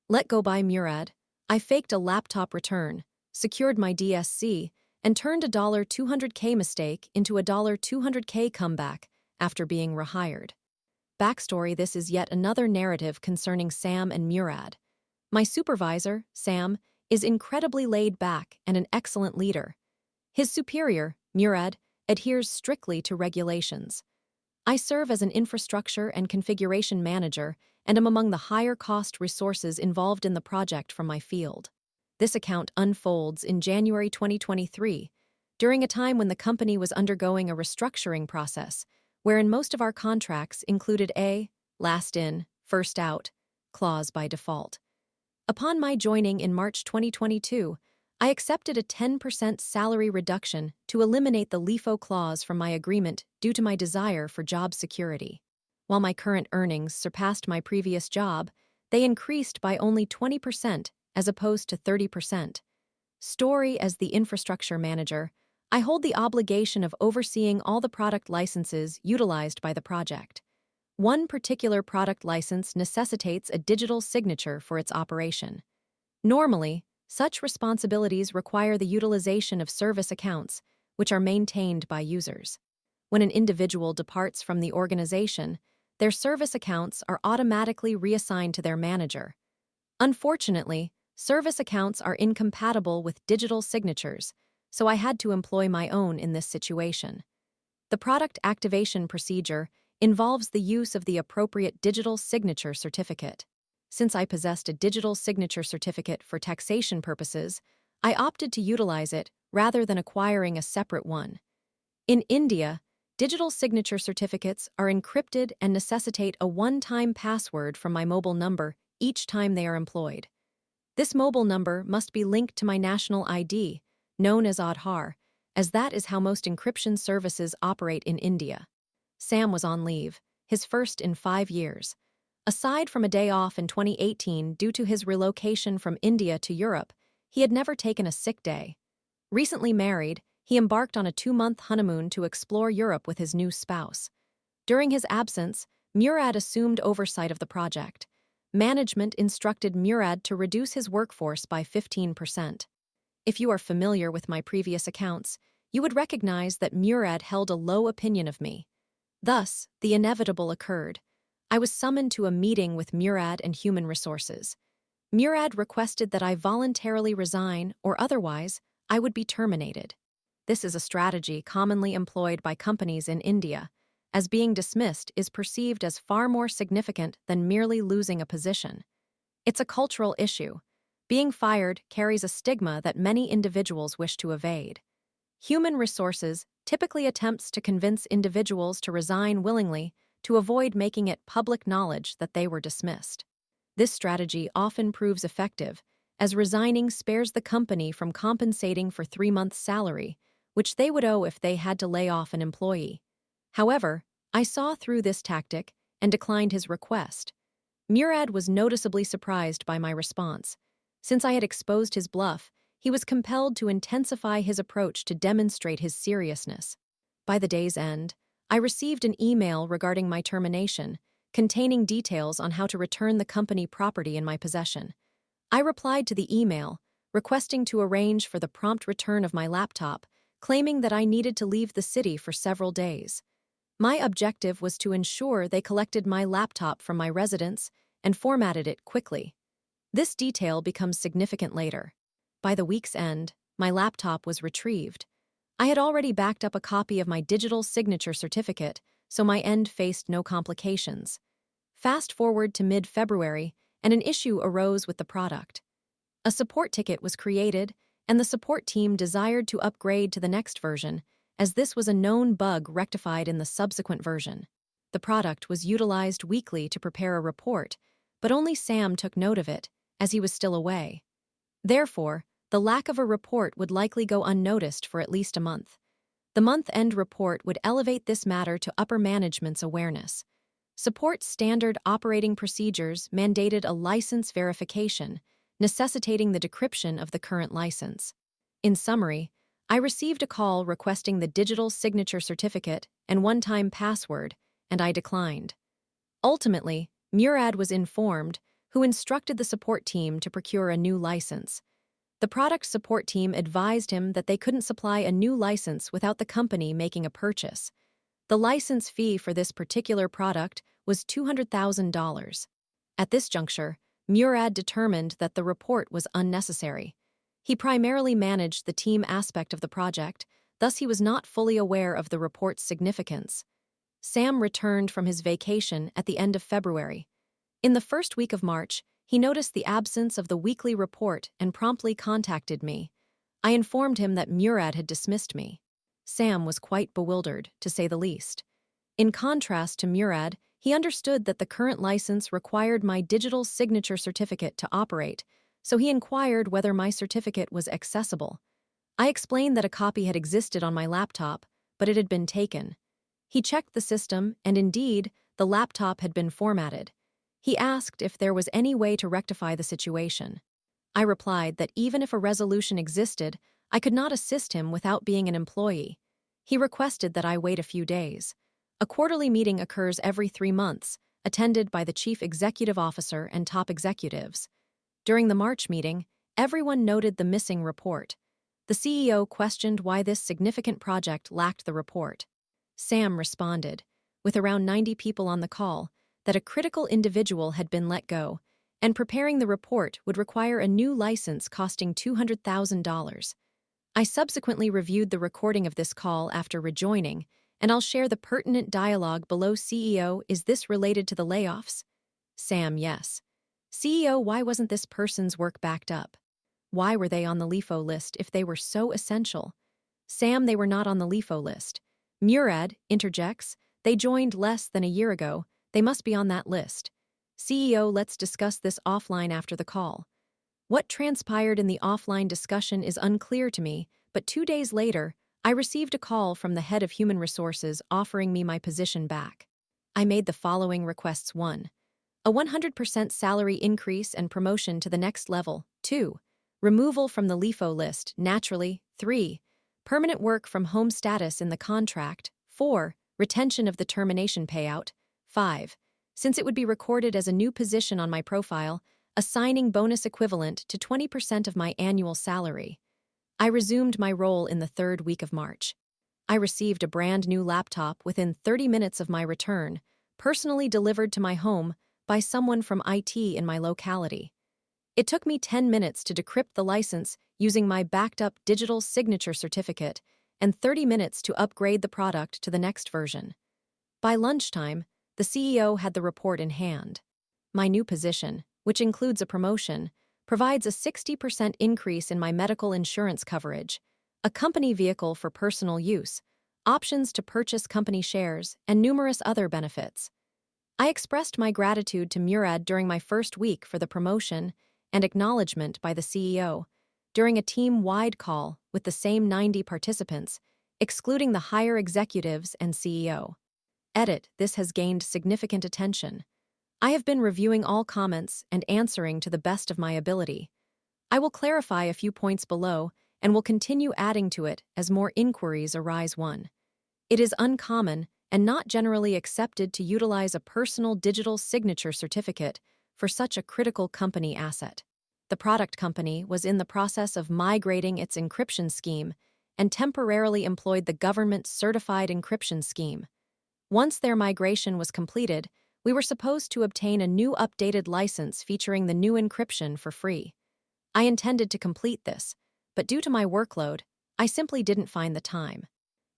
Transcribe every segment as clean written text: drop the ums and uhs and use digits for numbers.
Let go by Murad. I faked a laptop return, secured my DSC, and turned a $200K mistake into a $200K comeback after being rehired. Backstory: this is yet another narrative concerning Sam and Murad. My supervisor, Sam, is incredibly laid back and an excellent leader. His superior, Murad, adheres strictly to regulations. I serve as an infrastructure and configuration manager and am among the higher-cost resources involved in the project from my field. This account unfolds in January 2023, during a time when the company was undergoing a restructuring process, wherein most of our contracts included a last in, first out clause by default. Upon my joining in March 2022, I accepted a 10% salary reduction to eliminate the LIFO clause from my agreement due to my desire for job security. While my current earnings surpassed my previous job, they increased by only 20% as opposed to 30%. Story: as the infrastructure manager, I hold the obligation of overseeing all the product licenses utilized by the project. One particular product license necessitates a digital signature for its operation. Normally, such responsibilities require the utilization of service accounts, which are maintained by users. When an individual departs from the organization, their service accounts are automatically reassigned to their manager. Unfortunately, service accounts are incompatible with digital signatures, so I had to employ my own in this situation. The product activation procedure involves the use of the appropriate digital signature certificate. Since I possessed a digital signature certificate for taxation purposes, I opted to utilize it rather than acquiring a separate one. In India, digital signature certificates are encrypted and necessitate a one-time password from my mobile number each time they are employed. This mobile number must be linked to my national ID, known as Aadhaar, as that is how most encryption services operate in India. Sam was on leave, his first in 5 years. Aside from a day off in 2018 due to his relocation from India to Europe, he had never taken a sick day. Recently married, he embarked on a 2-month honeymoon to explore Europe with his new spouse. During his absence, Murad assumed oversight of the project. Management instructed Murad to reduce his workforce by 15%. If you are familiar with my previous accounts, you would recognize that Murad held a low opinion of me. Thus, the inevitable occurred. I was summoned to a meeting with Murad and Human Resources. Murad requested that I voluntarily resign, or otherwise, I would be terminated. This is a strategy commonly employed by companies in India, as being dismissed is perceived as far more significant than merely losing a position. It's a cultural issue. Being fired carries a stigma that many individuals wish to evade. Human Resources typically attempts to convince individuals to resign willingly to avoid making it public knowledge that they were dismissed. This strategy often proves effective, as resigning spares the company from compensating for 3 months' salary, which they would owe if they had to lay off an employee. However, I saw through this tactic and declined his request. Murad was noticeably surprised by my response. Since I had exposed his bluff, he was compelled to intensify his approach to demonstrate his seriousness. By the day's end, I received an email regarding my termination, containing details on how to return the company property in my possession. I replied to the email, requesting to arrange for the prompt return of my laptop, claiming that I needed to leave the city for several days. My objective was to ensure they collected my laptop from my residence and formatted it quickly. This detail becomes significant later. By the week's end, my laptop was retrieved. I had already backed up a copy of my digital signature certificate, so my end faced no complications. Fast forward to mid-February, and an issue arose with the product. A support ticket was created, and the support team desired to upgrade to the next version, as this was a known bug rectified in the subsequent version. The product was utilized weekly to prepare a report, but only Sam took note of it, as he was still away. Therefore, the lack of a report would likely go unnoticed for at least a month. The month-end report would elevate this matter to upper management's awareness. Support's standard operating procedures mandated a license verification, necessitating the decryption of the current license. In summary, I received a call requesting the digital signature certificate and one-time password, and I declined. Ultimately, Murad was informed, who instructed the support team to procure a new license. The product support team advised him that they couldn't supply a new license without the company making a purchase. The license fee for this particular product was $200,000. At this juncture, Murad determined that the report was unnecessary. He primarily managed the team aspect of the project, thus he was not fully aware of the report's significance. Sam returned from his vacation at the end of February. In the first week of March, he noticed the absence of the weekly report and promptly contacted me. I informed him that Murad had dismissed me. Sam was quite bewildered, to say the least. In contrast to Murad, he understood that the current license required my digital signature certificate to operate, so he inquired whether my certificate was accessible. I explained that a copy had existed on my laptop, but it had been taken. He checked the system, and indeed, the laptop had been formatted. He asked if there was any way to rectify the situation. I replied that even if a resolution existed, I could not assist him without being an employee. He requested that I wait a few days. A quarterly meeting occurs every 3 months, attended by the chief executive officer and top executives. During the March meeting, everyone noted the missing report. The CEO questioned why this significant project lacked the report. Sam responded, with around 90 people on the call, that a critical individual had been let go, and preparing the report would require a new license costing $200,000. I subsequently reviewed the recording of this call after rejoining, and I'll share the pertinent dialogue below. CEO, is this related to the layoffs? Sam, yes. CEO, why wasn't this person's work backed up? Why were they on the LIFO list if they were so essential? Sam, they were not on the LIFO list. Murad interjects, they joined less than a year ago. They must be on that list. CEO, let's discuss this offline after the call. What transpired in the offline discussion is unclear to me, but 2 days later, I received a call from the head of human resources offering me my position back. I made the following requests: 1. A 100% salary increase and promotion to the next level. 2. Removal from the LIFO list, naturally. 3. Permanent work from home status in the contract. 4. Retention of the termination payout. 5. Since it would be recorded as a new position on my profile, a signing bonus equivalent to 20% of my annual salary. I resumed my role in the 3rd week of March. I received a brand new laptop within 30 minutes of my return, personally delivered to my home by someone from IT in my locality. It took me 10 minutes to decrypt the license using my backed-up digital signature certificate and 30 minutes to upgrade the product to the next version. By lunchtime, the CEO had the report in hand. My new position, which includes a promotion, provides a 60% increase in my medical insurance coverage, a company vehicle for personal use, options to purchase company shares, and numerous other benefits. I expressed my gratitude to Murad during my first week for the promotion and acknowledgement by the CEO during a team-wide call with the same 90 participants, excluding the higher executives and CEO. Edit, this has gained significant attention. I have been reviewing all comments and answering to the best of my ability. I will clarify a few points below and will continue adding to it as more inquiries arise. 1. It is uncommon and not generally accepted to utilize a personal digital signature certificate for such a critical company asset. The product company was in the process of migrating its encryption scheme and temporarily employed the government's certified encryption scheme. Once their migration was completed, we were supposed to obtain a new updated license featuring the new encryption for free. I intended to complete this, but due to my workload, I simply didn't find the time.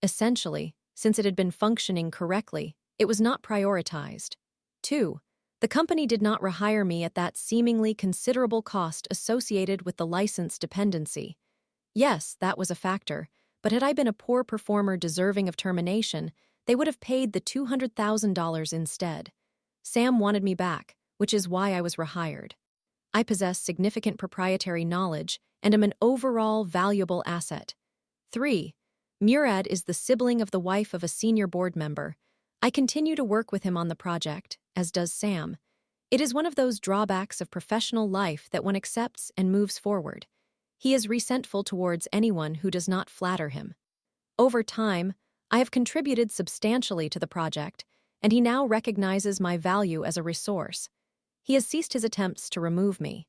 Essentially, since it had been functioning correctly, it was not prioritized. 2. The company did not rehire me at that seemingly considerable cost associated with the license dependency. Yes, that was a factor, but had I been a poor performer deserving of termination, they would have paid the $200,000 instead. Sam wanted me back, which is why I was rehired. I possess significant proprietary knowledge and am an overall valuable asset. 3. Murad is the sibling of the wife of a senior board member. I continue to work with him on the project, as does Sam. It is one of those drawbacks of professional life that one accepts and moves forward. He is resentful towards anyone who does not flatter him. Over time, I have contributed substantially to the project, and he now recognizes my value as a resource. He has ceased his attempts to remove me.